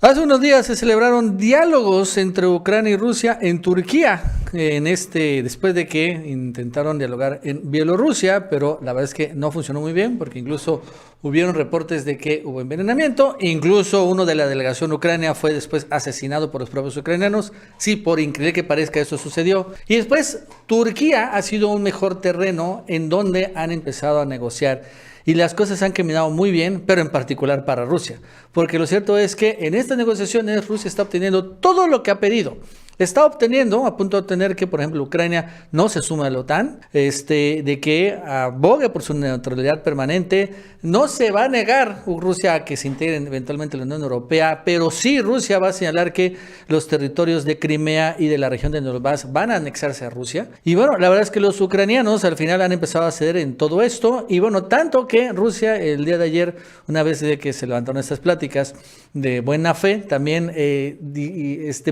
Hace unos días se celebraron diálogos entre Ucrania y Rusia en Turquía, después de que intentaron dialogar en Bielorrusia, pero la verdad es que no funcionó muy bien, porque incluso hubieron reportes de que hubo envenenamiento, incluso uno de la delegación ucrania fue después asesinado por los propios ucranianos. Sí, por increíble que parezca, eso sucedió. Y después Turquía ha sido un mejor terreno en donde han empezado a negociar y las cosas han caminado muy bien, pero en particular para Rusia. Porque lo cierto es que en estas negociaciones Rusia está obteniendo todo lo que ha pedido. Está obteniendo, a punto de obtener que, por ejemplo, Ucrania no se suma a la OTAN, de que abogue por su neutralidad permanente. No se va a negar Rusia a que se integre eventualmente a la Unión Europea, pero sí Rusia va a señalar que los territorios de Crimea y de la región de Donbass van a anexarse a Rusia. Y bueno, la verdad es que los ucranianos al final han empezado a ceder en todo esto. Y bueno, tanto que Rusia el día de ayer, una vez de que se levantaron estas pláticas de buena fe, también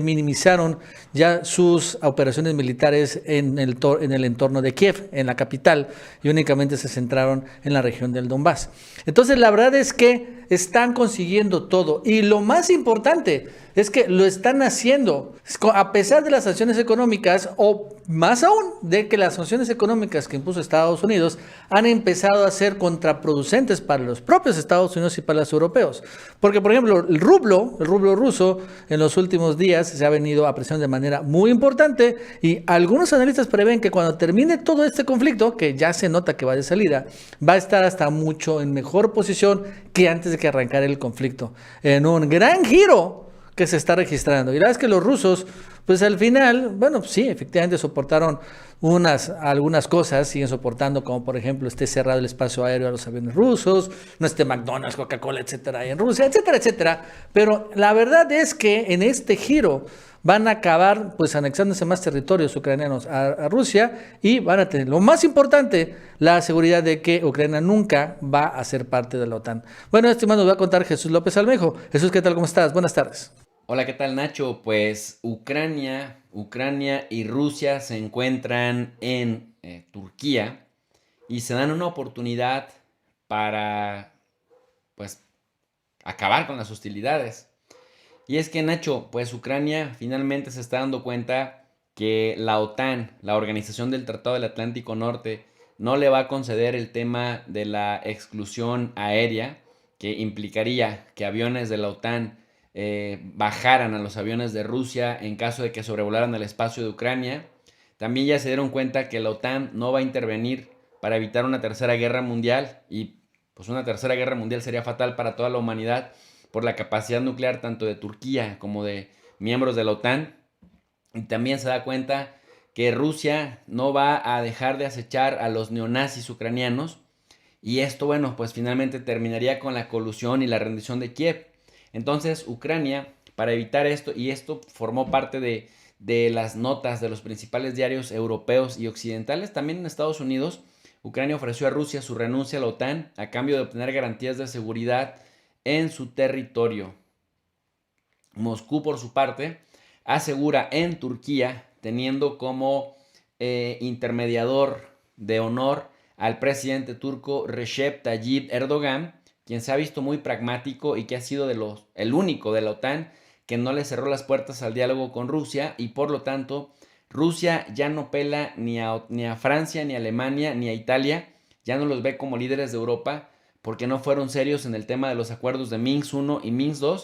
minimizaron ya sus operaciones militares en el entorno de Kiev, en la capital, y únicamente se centraron en la región del Donbass. Entonces, la verdad es que están consiguiendo todo. Y lo más importante es que lo están haciendo a pesar de las sanciones económicas, o más aún de que las sanciones económicas que impuso Estados Unidos han empezado a ser contraproducentes para los propios Estados Unidos y para los europeos. Porque, por ejemplo, el rublo ruso, en los últimos días se ha venido apreciando de manera muy importante, y algunos analistas prevén que cuando termine todo este conflicto, que ya se nota que va de salida, va a estar hasta mucho en mejor posición que antes de que arrancara el conflicto. En un gran giro que se está registrando. Y la verdad es que los rusos, pues al final, bueno, sí, efectivamente soportaron algunas cosas, siguen soportando, como por ejemplo esté cerrado el espacio aéreo a los aviones rusos, no esté McDonald's, Coca-Cola, etcétera, en Rusia, etcétera, etcétera. Pero la verdad es que en este giro van a acabar pues anexándose más territorios ucranianos a Rusia, y van a tener, lo más importante, la seguridad de que Ucrania nunca va a ser parte de la OTAN. Bueno, estimado, nos va a contar Jesús López Almejo. Jesús, ¿qué tal? ¿Cómo estás? Buenas tardes. Hola, ¿qué tal, Nacho? Pues Ucrania y Rusia se encuentran en Turquía y se dan una oportunidad para, pues, acabar con las hostilidades. Y es que, Nacho, pues Ucrania finalmente se está dando cuenta que la OTAN, la Organización del Tratado del Atlántico Norte, no le va a conceder el tema de la exclusión aérea, que implicaría que aviones de la OTAN bajaran a los aviones de Rusia en caso de que sobrevolaran el espacio de Ucrania. También ya se dieron cuenta que la OTAN no va a intervenir para evitar una tercera guerra mundial, y pues una tercera guerra mundial sería fatal para toda la humanidad por la capacidad nuclear tanto de Turquía como de miembros de la OTAN. Y también se da cuenta que Rusia no va a dejar de acechar a los neonazis ucranianos, y esto, bueno, pues finalmente terminaría con la colusión y la rendición de Kiev. Entonces, Ucrania, para evitar esto, y esto formó parte de las notas de los principales diarios europeos y occidentales, también en Estados Unidos, Ucrania ofreció a Rusia su renuncia a la OTAN a cambio de obtener garantías de seguridad en su territorio. Moscú, por su parte, asegura en Turquía, teniendo como intermediador de honor al presidente turco Recep Tayyip Erdogan, quien se ha visto muy pragmático y que ha sido el único de la OTAN que no le cerró las puertas al diálogo con Rusia, y por lo tanto Rusia ya no pela ni a Francia, ni a Alemania, ni a Italia, ya no los ve como líderes de Europa porque no fueron serios en el tema de los acuerdos de Minsk I y Minsk II.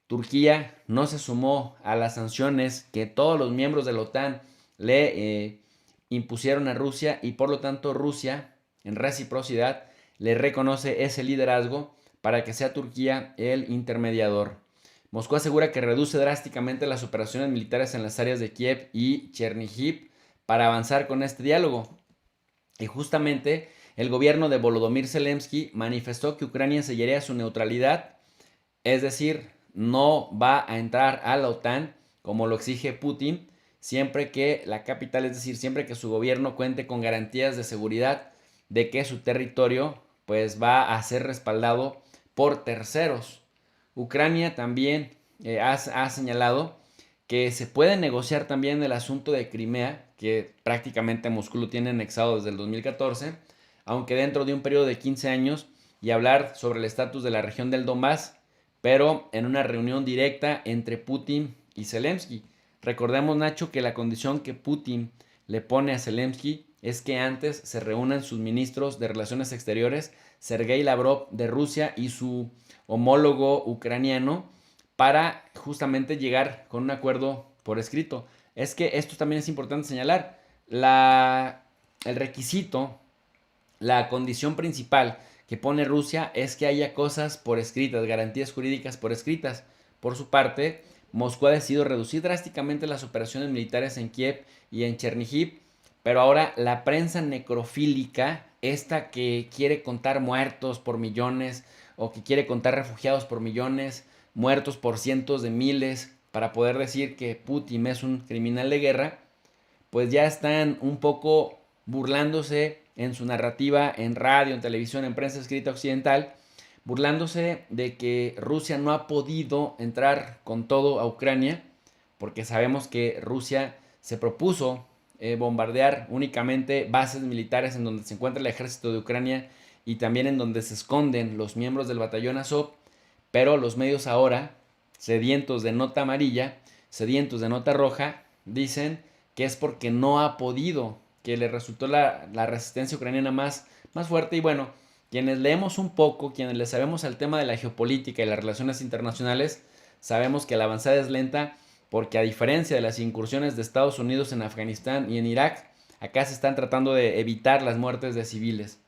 Turquía no se sumó a las sanciones que todos los miembros de la OTAN le impusieron a Rusia, y por lo tanto Rusia, en reciprocidad, le reconoce ese liderazgo para que sea Turquía el intermediador. Moscú asegura que reduce drásticamente las operaciones militares en las áreas de Kiev y Chernihiv para avanzar con este diálogo. Y justamente el gobierno de Volodymyr Zelensky manifestó que Ucrania sellaría su neutralidad, es decir, no va a entrar a la OTAN como lo exige Putin, siempre que la capital, es decir, siempre que su gobierno cuente con garantías de seguridad de que su territorio pues va a ser respaldado por terceros. Ucrania también ha señalado que se puede negociar también el asunto de Crimea, que prácticamente Moscú lo tiene anexado desde el 2014, aunque dentro de un periodo de 15 años, y hablar sobre el estatus de la región del Donbass, pero en una reunión directa entre Putin y Zelensky. Recordemos, Nacho, que la condición que Putin le pone a Zelensky es que antes se reúnan sus ministros de Relaciones Exteriores, Sergei Lavrov de Rusia y su homólogo ucraniano, para justamente llegar con un acuerdo por escrito. Es que esto también es importante señalar. El requisito, la condición principal que pone Rusia es que haya cosas por escritas, garantías jurídicas por escritas. Por su parte, Moscú ha decidido reducir drásticamente las operaciones militares en Kiev y en Chernihiv, pero ahora la prensa necrofílica, esta que quiere contar muertos por millones o que quiere contar refugiados por millones, muertos por cientos de miles, para poder decir que Putin es un criminal de guerra, pues ya están un poco burlándose en su narrativa en radio, en televisión, en prensa escrita occidental, burlándose de que Rusia no ha podido entrar con todo a Ucrania, porque sabemos que Rusia se propuso bombardear únicamente bases militares en donde se encuentra el ejército de Ucrania y también en donde se esconden los miembros del batallón Azov, pero los medios ahora, sedientos de nota amarilla, sedientos de nota roja, dicen que es porque no ha podido, que le resultó la resistencia ucraniana más fuerte. Y bueno, quienes leemos un poco, quienes le sabemos al tema de la geopolítica y las relaciones internacionales, sabemos que la avanzada es lenta porque, a diferencia de las incursiones de Estados Unidos en Afganistán y en Irak, acá se están tratando de evitar las muertes de civiles.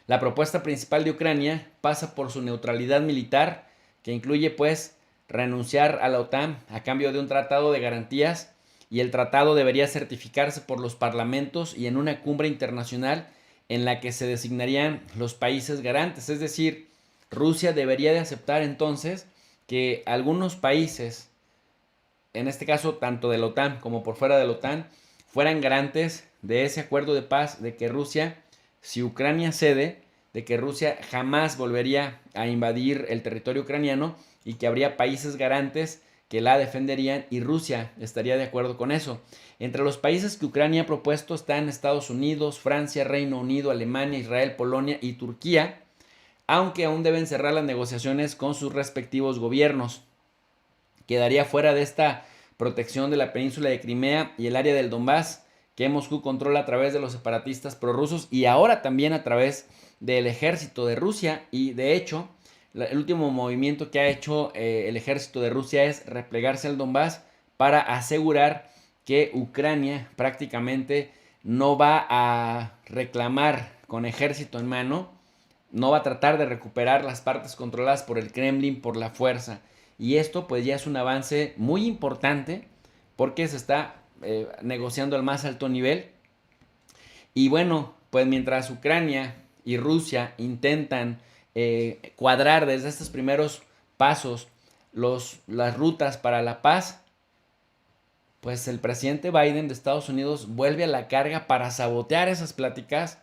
La propuesta principal de Ucrania pasa por su neutralidad militar, que incluye pues renunciar a la OTAN a cambio de un tratado de garantías, y el tratado debería certificarse por los parlamentos y en una cumbre internacional en la que se designarían los países garantes. Es decir, Rusia debería de aceptar entonces que algunos países, en este caso tanto de la OTAN como por fuera de la OTAN, fueran garantes de ese acuerdo de paz, de que Rusia, si Ucrania cede, de que Rusia jamás volvería a invadir el territorio ucraniano y que habría países garantes que la defenderían, y Rusia estaría de acuerdo con eso. Entre los países que Ucrania ha propuesto están Estados Unidos, Francia, Reino Unido, Alemania, Israel, Polonia y Turquía, aunque aún deben cerrar las negociaciones con sus respectivos gobiernos. Quedaría fuera de esta protección de la península de Crimea y el área del Donbass, que Moscú controla a través de los separatistas prorrusos y ahora también a través del ejército de Rusia. Y de hecho, el último movimiento que ha hecho el ejército de Rusia es replegarse al Donbass para asegurar que Ucrania prácticamente no va a reclamar con ejército en mano, no va a tratar de recuperar las partes controladas por el Kremlin por la fuerza. Y esto pues ya es un avance muy importante porque se está negociando al más alto nivel. Y bueno, pues mientras Ucrania y Rusia intentan cuadrar desde estos primeros pasos las rutas para la paz, pues el presidente Biden de Estados Unidos vuelve a la carga para sabotear esas pláticas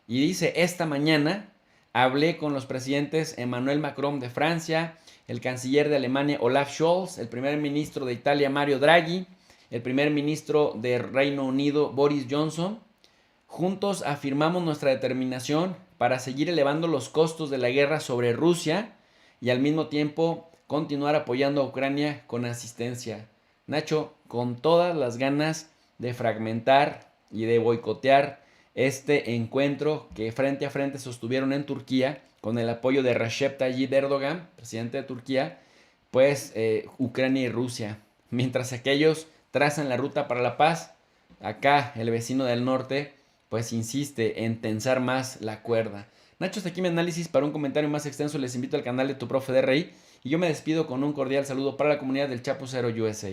y dice: esta mañana hablé con los presidentes Emmanuel Macron de Francia, el canciller de Alemania Olaf Scholz, el primer ministro de Italia Mario Draghi, el primer ministro de Reino Unido Boris Johnson. Juntos afirmamos nuestra determinación para seguir elevando los costos de la guerra sobre Rusia y al mismo tiempo continuar apoyando a Ucrania con asistencia. Nacho, con todas las ganas de fragmentar y de boicotear este encuentro que frente a frente sostuvieron en Turquía con el apoyo de Recep Tayyip Erdogan, presidente de Turquía, pues Ucrania y Rusia. Mientras aquellos trazan la ruta para la paz, acá el vecino del norte pues insiste en tensar más la cuerda. Nacho, hasta aquí mi análisis. Para un comentario más extenso les invito al canal de Tu Profe DRI y yo me despido con un cordial saludo para la comunidad del Chapucero USA.